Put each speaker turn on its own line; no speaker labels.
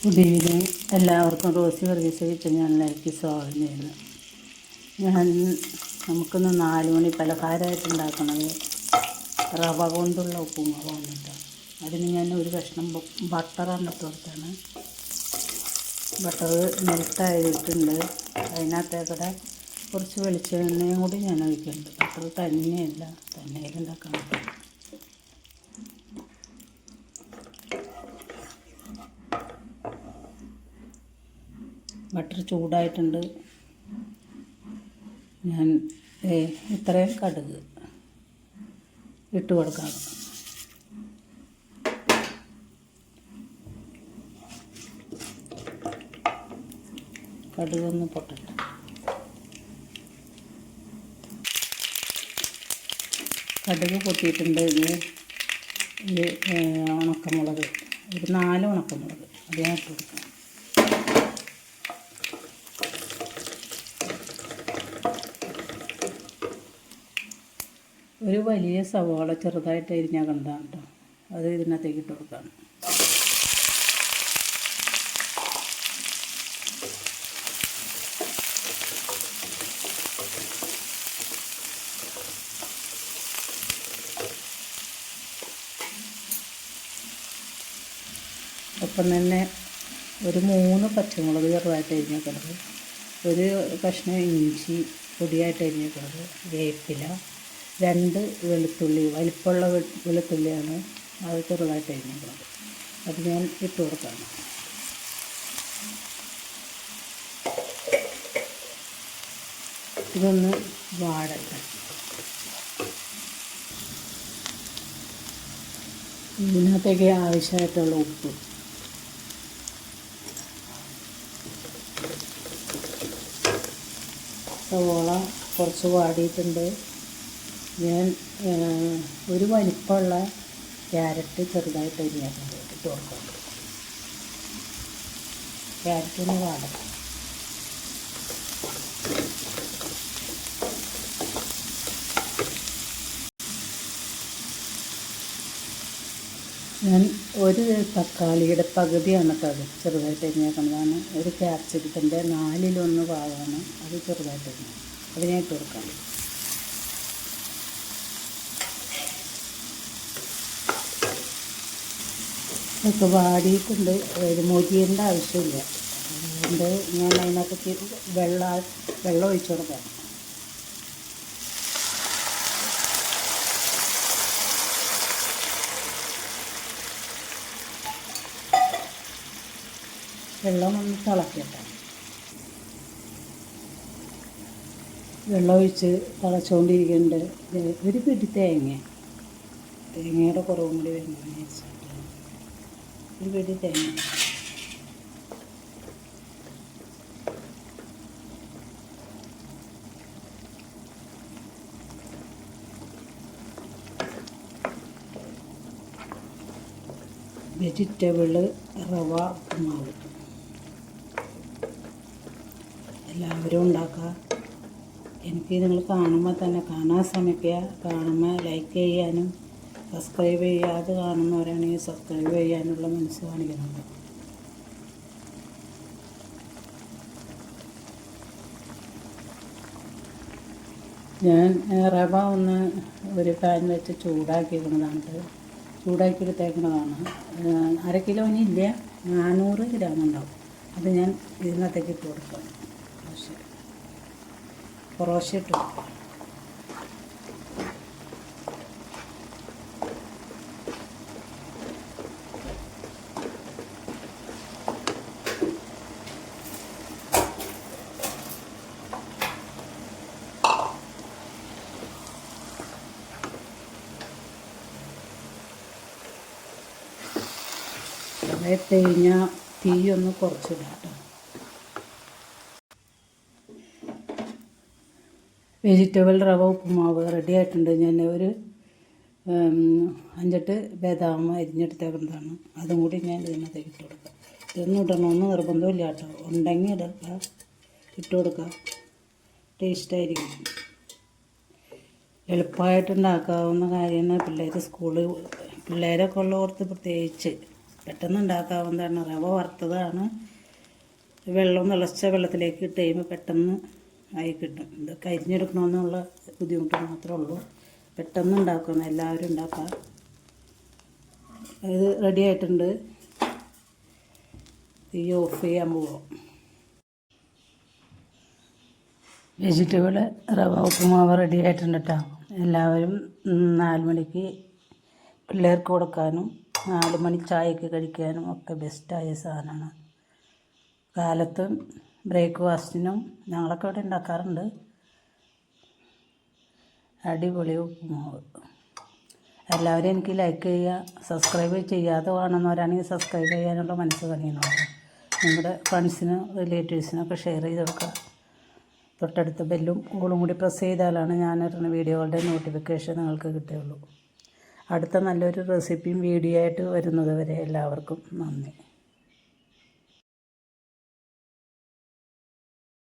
Good evening. എല്ലാവർക്കും Rossi Varghese kitchen ചാനലിലേക്ക് സ്വാഗതം ചെയ്യുന്നു. നമുക്കിന്ന് 4 മണി പലഹാരമായിട്ട് ഉണ്ടാക്കുന്നത് റവ കൊണ്ടുള്ള ഉപ്പുമാവാണ് കേട്ടോ. അതിന് ഞാൻ ഒരു കഷ്ണം ബട്ടറാണ് ഇട്ട് കൊടുത്താണ്. ബട്ടർ മെൽട്ടായിട്ടുണ്ട്. അതിനകത്തേക്കൂടെ കുറച്ച് വെളിച്ചെണ്ണയും കൂടി ഞാൻ ഒഴിക്കുന്നുണ്ട്. ബട്ടർ തന്നെയല്ല, തന്നെയിലുണ്ടാക്കാൻ പറ്റും. ബട്ടർ ചൂടായിട്ടുണ്ട്. ഞാൻ ഇത്രയും കടുക് ഇട്ട് കൊടുക്കാം. കടുകൊന്ന് പൊട്ടട്ടെ. കടുക് പൊട്ടിയിട്ടുണ്ട്. ഇത് ഉണക്കമുളക്, ഒരു 4 ഉണക്കമുളക് അത് ഞാൻ ഇട്ട് കൊടുക്കാം. ഒരു വലിയ സവാള ചെറുതായിട്ട് അരിഞ്ഞാൽ കണ്ടാണ് കേട്ടോ, അത് ഇതിനകത്തേക്ക് ഇട്ട് കൊടുക്കാം. ഒപ്പം തന്നെ ഒരു 3 പച്ചമുളക് ചെറുതായിട്ട് അരിഞ്ഞേക്കുന്നത്, ഒരു കഷ്ണം ഇഞ്ചി പൊടിയായിട്ട് അരിഞ്ഞേക്കുന്നത്, വേപ്പില, 2 വെളുത്തുള്ളി, വലിപ്പമുള്ള വെളുത്തുള്ളിയാണ്, അത് ചെറുതായിട്ട് അരിഞ്ഞേക്കുന്നത്. അത് ഞാൻ ഇട്ട് കൊടുക്കാം. ഇതൊന്ന് വാടട്ടെ. ഇതിനകത്തേക്ക് ആവശ്യമായിട്ടുള്ള ഉപ്പ്, സവോള കുറച്ച് വാടിയിട്ടുണ്ട്. ഞാൻ ഒരു വലിപ്പമുള്ള ക്യാരറ്റ് ചെറുതായിട്ട് അരിഞ്ഞിട്ടുണ്ട്, ഇട്ട് കൊടുക്കാം. ക്യാരറ്റിന് വാടണം. ഞാൻ ഒരു തക്കാളിയുടെ പകുതിയാണ് കേട്ടോ ചെറുതായിട്ട് അരിഞ്ഞേക്കുന്നതാണ്. ഒരു ക്യാപ്സിക്കത്തിൻ്റെ 4/1 ഭാഗമാണ്, അത് ചെറുതായിട്ട് അരിഞ്ഞത്, അത് ഞാൻ ഇട്ട് കൊടുക്കാം. ഇതൊക്കെ വാടിയിട്ടുണ്ട്. മൊരിയേണ്ട ആവശ്യമില്ല. അതുകൊണ്ട് ഞാൻ അതിനകത്തേക്ക് വെള്ളം ഒഴിച്ചു കൊടുക്കാം. വെള്ളം ഒന്ന് തിളക്കട്ടെ. വെള്ളം ഒഴിച്ച് തിളച്ചുകൊണ്ടിരിക്കുന്നുണ്ട്. ഒരു പിടി തേങ്ങയുടെ കുറവും കൂടി വരുന്നതെന്ന് വെച്ചിട്ട് ഒരു പിടി തേങ്ങ, വെജിറ്റബിൾ റവ ഉപ്പുമാവ്. എല്ലാവരും ഉണ്ടാക്കുക. എനിക്ക് നിങ്ങൾ കാണുമ്പോൾ തന്നെ കാണാൻ ശ്രമിക്കുക. കാണുമ്പോൾ ലൈക്ക് ചെയ്യാനും സബ്സ്ക്രൈബ് ചെയ്യാതെ കാണുന്നവരാണെങ്കിൽ സബ്സ്ക്രൈബ് ചെയ്യാനുള്ള മനസ്സ് കാണിക്കുന്നുണ്ട്. ഞാൻ റവ ഒന്ന് ഒരു പാൻ വെച്ച് ചൂടാക്കിയെടുത്തേക്കുന്നതാണ്. 1/2 കിലോനില്ല, 400 ഗ്രാം ഉണ്ടാവും. അത് ഞാൻ ഇതിനകത്തേക്ക് ഇട്ട് കൊടുക്കാം. കുറേശ്ശെ ഇട്ട് കൊടുക്കാം. ഇട്ട് കഴിഞ്ഞാൽ തീ ഒന്ന് കുറച്ചിടാം കേട്ടോ. വെജിറ്റബിൾ റവ ഉപ്പുമാവ് റെഡി ആയിട്ടുണ്ട്. ഞാൻ ഒരു 5-8 ബദാം അരിഞ്ഞെടുത്തേക്കുന്നതാണ്, അതും കൂടി ഞാൻ ഇതിനകത്തേക്ക് ഇട്ട് കൊടുക്കാം. ഇതൊന്നും ഇടണമെന്ന് നിർബന്ധമില്ല കേട്ടോ, ഉണ്ടെങ്കിൽ ഇടുക, ഇട്ട് കൊടുക്കുക. ടേസ്റ്റായിരിക്കും. എളുപ്പമായിട്ടുണ്ടാക്കാവുന്ന കാര്യമാണ്. പിള്ളേരൊക്കെ ഉള്ളവർക്ക് പ്രത്യേകിച്ച് പെട്ടെന്ന് ഉണ്ടാക്കാവുന്നതാണ്. റവ വറുത്തതാണ്. വെള്ളം തിളച്ച വെള്ളത്തിലേക്ക് ഇട്ട് കഴിയുമ്പോൾ പെട്ടെന്ന് ആയി കിട്ടും. ഇതൊക്കെ അരിഞ്ഞെടുക്കണമെന്നുള്ള ബുദ്ധിമുട്ട് മാത്രമേ ഉള്ളൂ. പെട്ടെന്ന് ഉണ്ടാക്കുന്ന എല്ലാവരും ഉണ്ടാക്കാം. ഇത് റെഡി ആയിട്ടുണ്ട്. തീ ഓഫ് ചെയ്യാൻ പോവാം. വെജിറ്റബിൾ റവ ഉപ്പുമാവ് റെഡി ആയിട്ടുണ്ട് കേട്ടോ. എല്ലാവരും 4 മണിക്ക് പിള്ളേർക്ക് കൊടുക്കാനും 4 മണി ചായക്ക് കഴിക്കാനും ഒക്കെ ബെസ്റ്റായ സാധനമാണ്. കാലത്തും ബ്രേക്ക്ഫാസ്റ്റിനും ഞങ്ങളൊക്കെ ഇവിടെ ഉണ്ടാക്കാറുണ്ട്. അടിപൊളി ഉപ്പുമാവ്. എല്ലാവരും എനിക്ക് ലൈക്ക് ചെയ്യുക, സബ്സ്ക്രൈബ് ചെയ്യാതെ കാണുന്നവരാണെങ്കിൽ സബ്സ്ക്രൈബ് ചെയ്യാനുള്ള മനസ്സ് കാണിക്കണം. നിങ്ങളുടെ ഫ്രണ്ട്സിനും റിലേറ്റീവ്സിനൊക്കെ ഷെയർ ചെയ്ത് കൊടുക്കുക. തൊട്ടടുത്ത ബെല്ലും ഓളും കൂടി പ്രസ് ചെയ്താലാണ് ഞാനിടുന്ന വീഡിയോകളുടെ നോട്ടിഫിക്കേഷൻ നിങ്ങൾക്ക് കിട്ടുകയുള്ളൂ. അടുത്ത നല്ലൊരു റെസിപ്പിയും വീഡിയോ ആയിട്ട് വരുന്നത് വരെ എല്ലാവർക്കും നന്ദി.